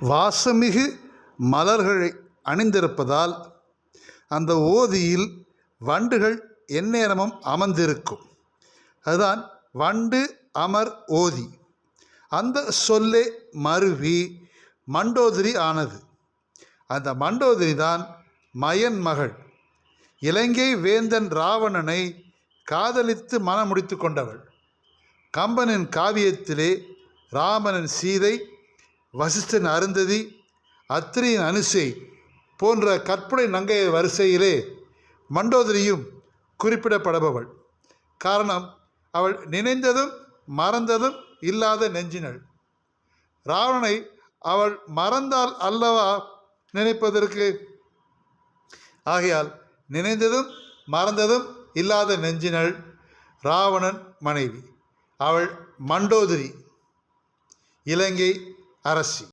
வாசமிகு மலர்களை அணிந்திருப்பதால் அந்த ஓதியில் வண்டுகள் எந்நேரமும் அமர்ந்திருக்கும். அதுதான் வண்டு அமர் ஓதி. அந்த சொல்லே மருவி மண்டோதரி ஆனது. அந்த மண்டோதரி தான் மயன் மகள். இலங்கை வேந்தன் இராவணனை காதலித்து மணமுடித்து கொண்டவள். கம்பனின் காவியத்திலே ராமனின் சீதை, வசிஷ்டன் அருந்ததி, அத்திரியின் அனுசை போன்ற கற்பனை நங்கையர் வரிசையிலே மண்டோதரியும் குறிப்பிடப்படுபவள். காரணம், அவள் நினைந்ததும் மறந்ததும் இல்லாத நெஞ்சினள். இராவணனை அவள் மறந்தால் அல்லவா நினைப்பதற்கு? ஆகையால் நினைந்ததும் மறந்ததும் இல்லாத நெஞ்சினள் இராவணன் மனைவி. அவள் மண்டோதரி, இலங்கை அரசி.